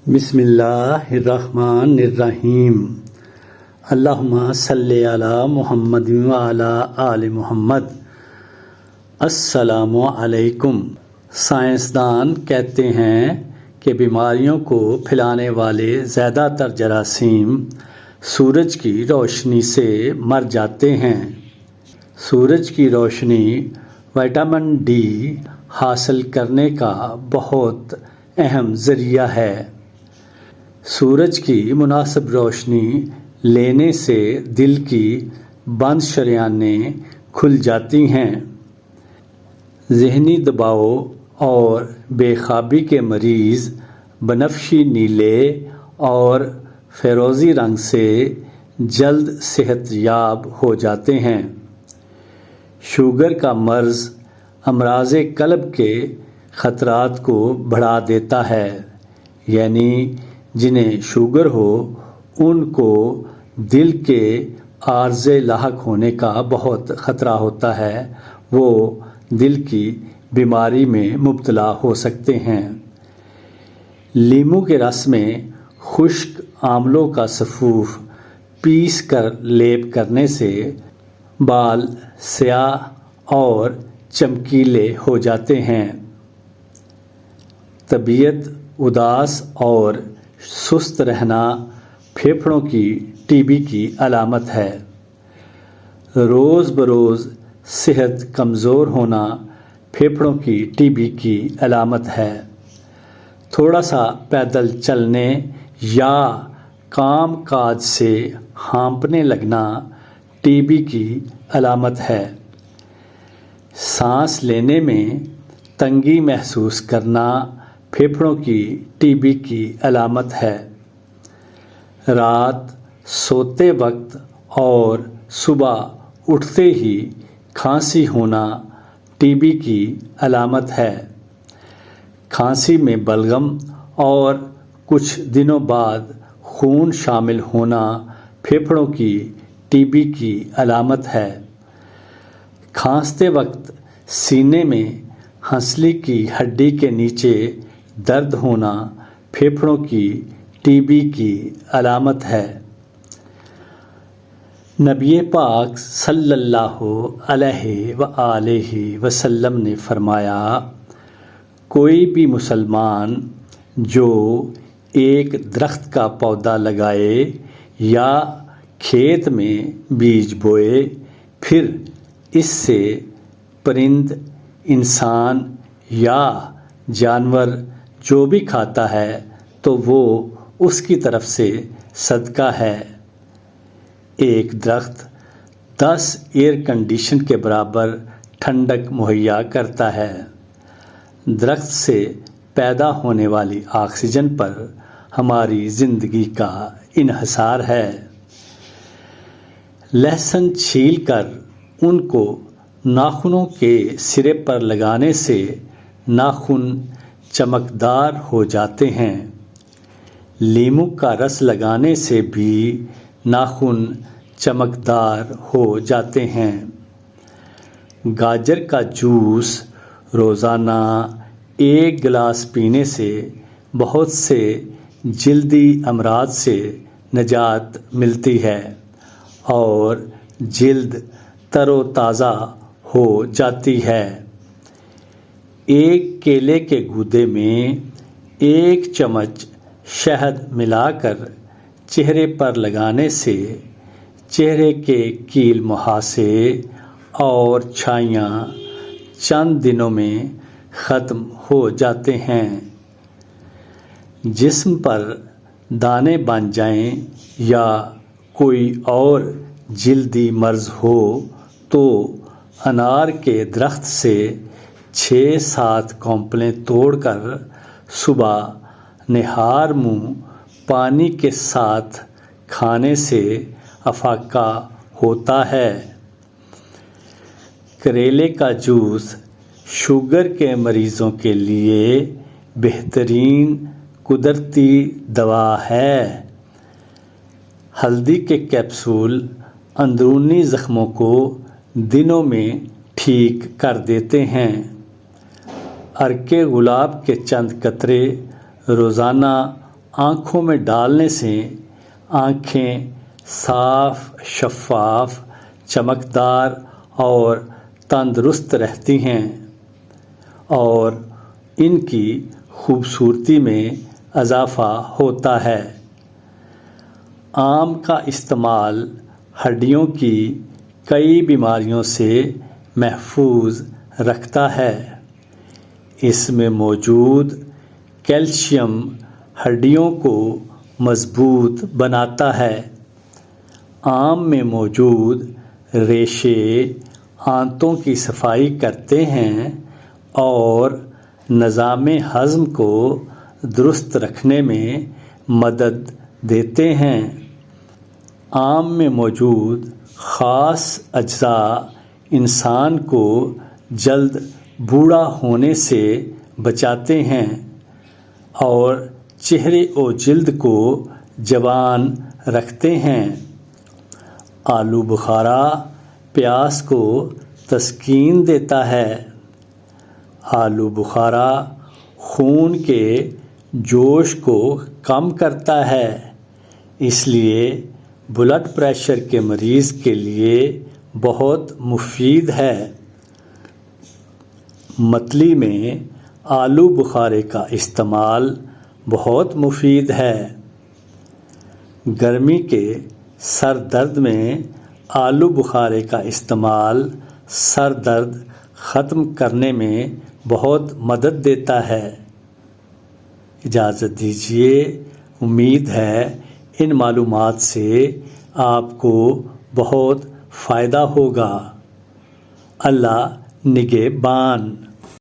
بسم اللہ الرحمن الرحیم۔ اللہم صلی علی محمد وعلی آل محمد۔ السلام علیکم۔ سائنسدان کہتے ہیں کہ بیماریوں کو پھیلانے والے زیادہ تر جراثیم سورج کی روشنی سے مر جاتے ہیں۔ سورج کی روشنی وٹامن ڈی حاصل کرنے کا بہت اہم ذریعہ ہے۔ سورج کی مناسب روشنی لینے سے دل کی بند شریانیں کھل جاتی ہیں۔ ذہنی دباؤ اور بے خوابی کے مریض بنفشی نیلے اور فیروزی رنگ سے جلد صحت یاب ہو جاتے ہیں۔ شوگر کا مرض امراض قلب کے خطرات کو بڑھا دیتا ہے، یعنی جنہیں شوگر ہو ان کو دل کے عارضے لاحق ہونے کا بہت خطرہ ہوتا ہے، وہ دل کی بیماری میں مبتلا ہو سکتے ہیں۔ لیموں کے رس میں خشک آملوں کا سفوف پیس کر لیپ کرنے سے بال سیاہ اور چمکیلے ہو جاتے ہیں۔ طبیعت اداس اور سست رہنا پھیپھڑوں کی ٹی بی کی علامت ہے۔ روز بروز صحت کمزور ہونا پھیپھڑوں کی ٹی بی کی علامت ہے۔ تھوڑا سا پیدل چلنے یا کام کاج سے ہانپنے لگنا ٹی بی کی علامت ہے۔ سانس لینے میں تنگی محسوس کرنا پھیپھڑوں کی ٹی بی کی علامت ہے۔ رات سوتے وقت اور صبح اٹھتے ہی کھانسی ہونا ٹی بی کی علامت ہے۔ کھانسی میں بلغم اور کچھ دنوں بعد خون شامل ہونا پھیپھڑوں کی ٹی بی کی علامت ہے۔ کھانستے وقت سینے میں ہنسلی کی ہڈی کے نیچے درد ہونا پھیپھڑوں کی ٹی بی کی علامت ہے۔ نبی پاک صلی اللہ علیہ وآلہ وسلم نے فرمایا، کوئی بھی مسلمان جو ایک درخت کا پودا لگائے یا کھیت میں بیج بوئے، پھر اس سے پرند، انسان یا جانور جو بھی کھاتا ہے تو وہ اس کی طرف سے صدقہ ہے۔ ایک درخت 10 ایئر کنڈیشن کے برابر ٹھنڈک مہیا کرتا ہے۔ درخت سے پیدا ہونے والی آکسیجن پر ہماری زندگی کا انحصار ہے۔ لہسن چھیل کر ان کو ناخنوں کے سرے پر لگانے سے ناخن چمکدار ہو جاتے ہیں۔ لیموں کا رس لگانے سے بھی ناخن چمکدار ہو جاتے ہیں۔ گاجر کا جوس روزانہ 1 گلاس پینے سے بہت سے جلدی امراض سے نجات ملتی ہے اور جلد تر و تازہ ہو جاتی ہے۔ ایک کیلے کے گودے میں 1 چمچ شہد ملا کر چہرے پر لگانے سے چہرے کے کیل مہاسے اور چھائیاں چند دنوں میں ختم ہو جاتے ہیں۔ جسم پر دانے بن جائیں یا کوئی اور جلدی مرض ہو تو انار کے درخت سے 6-7 کونپلیں توڑ کر صبح نہار منہ پانی کے ساتھ کھانے سے افاقہ ہوتا ہے۔ کریلے کا جوس شوگر کے مریضوں کے لیے بہترین قدرتی دوا ہے۔ ہلدی کے کیپسول اندرونی زخموں کو دنوں میں ٹھیک کر دیتے ہیں۔ عرق گلاب کے چند قطرے روزانہ آنکھوں میں ڈالنے سے آنکھیں صاف، شفاف، چمکدار اور تندرست رہتی ہیں اور ان کی خوبصورتی میں اضافہ ہوتا ہے۔ آم کا استعمال ہڈیوں کی کئی بیماریوں سے محفوظ رکھتا ہے۔ اس میں موجود کیلشیم ہڈیوں کو مضبوط بناتا ہے۔ آم میں موجود ریشے آنتوں کی صفائی کرتے ہیں اور نظام ہضم کو درست رکھنے میں مدد دیتے ہیں۔ آم میں موجود خاص اجزاء انسان کو جلد بوڑھا ہونے سے بچاتے ہیں اور چہرے و جلد کو جوان رکھتے ہیں۔ آلو بخارا پیاس کو تسکین دیتا ہے۔ آلو بخارا خون کے جوش کو کم کرتا ہے، اس لیے بلڈ پریشر کے مریض کے لیے بہت مفید ہے۔ متلی میں آلو بخارے کا استعمال بہت مفید ہے۔ گرمی کے سر درد میں آلو بخارے کا استعمال سر درد ختم کرنے میں بہت مدد دیتا ہے۔ اجازت دیجیے، امید ہے ان معلومات سے آپ کو بہت فائدہ ہوگا۔ اللہ نگہبان۔